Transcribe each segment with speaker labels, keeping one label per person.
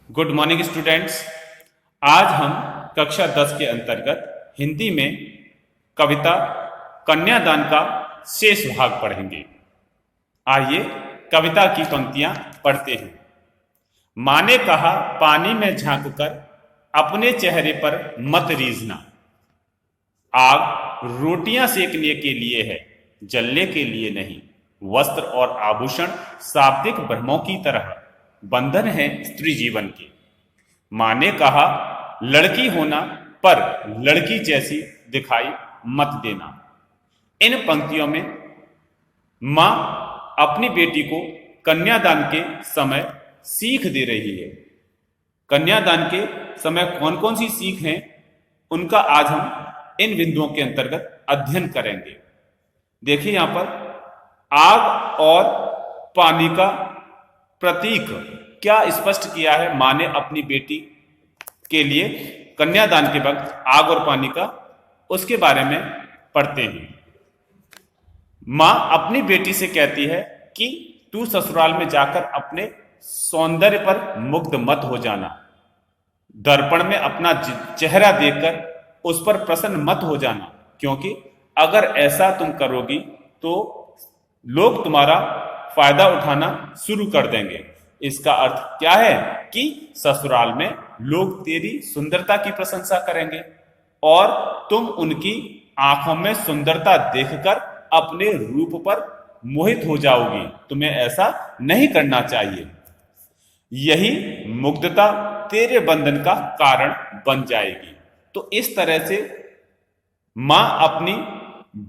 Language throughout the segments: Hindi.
Speaker 1: Good morning students. आज हम कक्षा 10 के अंतर्गत हिंदी में कविता कन्यादान का शेष भाग पढ़ेंगे। आइए कविता की पंक्तियां पढ़ते हैं। माँ ने कहा पानी में झांक कर अपने चेहरे पर मत रीझना। आग रोटियां सेकने के लिए है, जलने के लिए नहीं। वस्त्र और आभूषण शाब्दिक भ्रमों की तरह बंधन है स्त्री जीवन के। माँ ने कहा लड़की होना पर लड़की जैसी दिखाई मत देना। इन पंक्तियों में माँ अपनी बेटी को कन्यादान के समय सीख दे रही है। कन्यादान के समय कौन कौन सी सीख हैं, उनका आज हम इन बिंदुओं के अंतर्गत अध्ययन करेंगे। देखिए यहां पर आग और पानी का प्रतीक क्या स्पष्ट किया है मां ने अपनी बेटी के लिए कन्यादान के वक्त आग और पानी का, उसके बारे में पढ़ते हैं। मां अपनी बेटी से कहती है कि तू ससुराल में जाकर अपने सौंदर्य पर मुग्ध मत हो जाना। दर्पण में अपना चेहरा देखकर उस पर प्रसन्न मत हो जाना, क्योंकि अगर ऐसा तुम करोगी तो लोग तुम्हारा फायदा उठाना शुरू कर देंगे। इसका अर्थ क्या है कि ससुराल में लोग तेरी सुंदरता की प्रशंसा करेंगे और तुम उनकी आंखों में सुंदरता देखकर अपने रूप पर मोहित हो जाओगी। तुम्हें ऐसा नहीं करना चाहिए। यही मुग्धता तेरे बंधन का कारण बन जाएगी। तो इस तरह से मां अपनी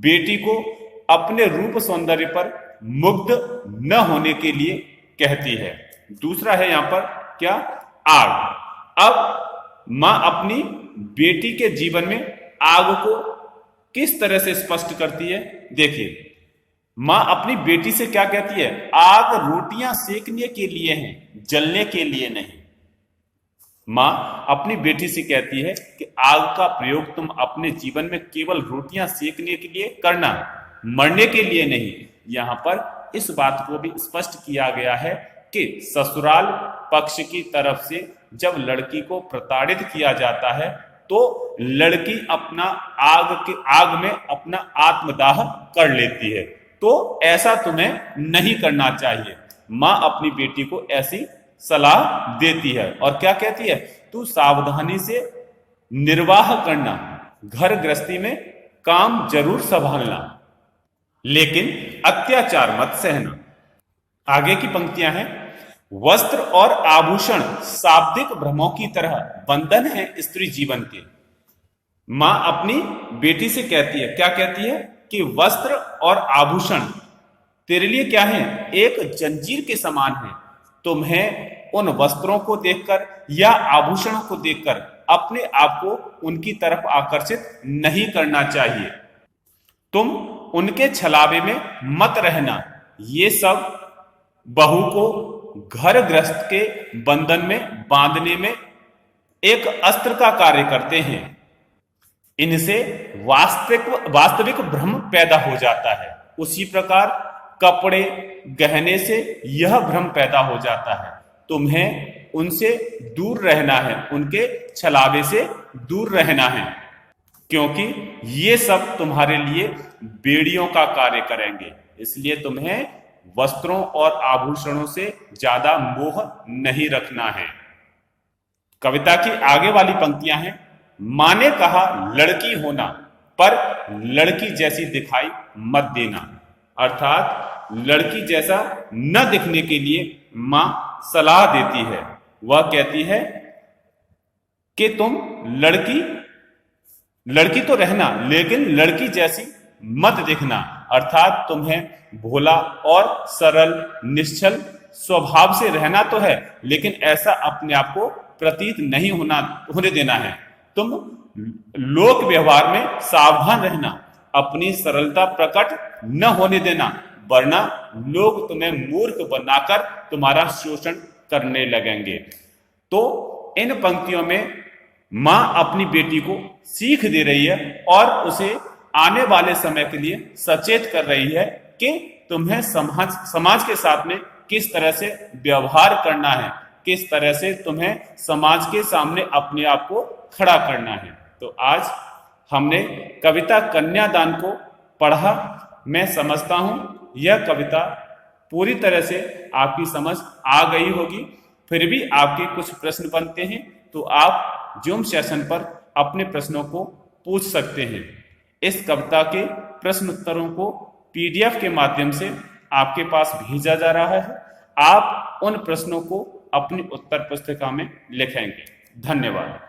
Speaker 1: बेटी को अपने रूप सौंदर्य पर मुग्ध न होने के लिए कहती है। दूसरा है यहां पर क्या, आग। अब मां अपनी बेटी के जीवन में आग को किस तरह से स्पष्ट करती है, देखिए। मां अपनी बेटी से क्या कहती है, आग रोटियां सेकने के लिए है, जलने के लिए नहीं। मां अपनी बेटी से कहती है कि आग का प्रयोग तुम अपने जीवन में केवल रोटियां सेकने के लिए करना, मरने के लिए नहीं। यहां पर इस बात को भी स्पष्ट किया गया है कि ससुराल पक्ष की तरफ से जब लड़की को प्रताड़ित किया जाता है तो लड़की अपना आग में अपना आत्मदाह कर लेती है। तो ऐसा तुम्हें नहीं करना चाहिए। मां अपनी बेटी को ऐसी सलाह देती है और क्या कहती है, तू सावधानी से निर्वाह करना, घर गृहस्थी में काम जरूर संभालना, लेकिन अत्याचार मत सहना। आगे की पंक्तियां हैं, वस्त्र और आभूषण शाब्दिक भ्रमों की तरह बंधन है स्त्री जीवन के। मां अपनी बेटी से कहती है, क्या कहती है कि वस्त्र और आभूषण तेरे लिए क्या है, एक जंजीर के समान है। तुम्हें उन वस्त्रों को देखकर या आभूषणों को देखकर अपने आप को उनकी तरफ आकर्षित नहीं करना चाहिए। तुम उनके छलावे में मत रहना। ये सब बहू को घर गृहस्थ के बंधन में बांधने में एक अस्त्र का कार्य करते हैं। इनसे वास्तविक भ्रम पैदा हो जाता है। उसी प्रकार कपड़े गहने से यह भ्रम पैदा हो जाता है। तुम्हें उनसे दूर रहना है, उनके छलावे से दूर रहना है, क्योंकि ये सब तुम्हारे लिए बेड़ियों का कार्य करेंगे। इसलिए तुम्हें वस्त्रों और आभूषणों से ज्यादा मोह नहीं रखना है। कविता की आगे वाली पंक्तियां हैं, मां ने कहा लड़की होना पर लड़की जैसी दिखाई मत देना। अर्थात लड़की जैसा न दिखने के लिए मां सलाह देती है। वह कहती है कि तुम लड़की तो रहना, लेकिन लड़की जैसी मत दिखना। अर्थात तुम्हें भोला और सरल निश्चल स्वभाव से रहना तो है, लेकिन ऐसा अपने आप को प्रतीत नहीं होने देना है। तुम लोक व्यवहार में सावधान रहना, अपनी सरलता प्रकट न होने देना, वरना लोग तुम्हें मूर्ख बनाकर तुम्हारा शोषण करने लगेंगे। तो इन पंक्तियों में मां अपनी बेटी को सीख दे रही है और उसे आने वाले समय के लिए सचेत कर रही है कि तुम्हें समाज के साथ में किस तरह से व्यवहार करना है, किस तरह से तुम्हें समाज के सामने अपने आप को खड़ा करना है। तो आज हमने कविता कन्यादान को पढ़ा। मैं समझता हूं यह कविता पूरी तरह से आपकी समझ आ गई होगी। फिर भी आपके कुछ प्रश्न बनते हैं तो आप जूम सेशन पर अपने प्रश्नों को पूछ सकते हैं। इस कविता के प्रश्न उत्तरों को पीडीएफ के माध्यम से आपके पास भेजा जा रहा है। आप उन प्रश्नों को अपनी उत्तर पुस्तिका में लिखेंगे। धन्यवाद।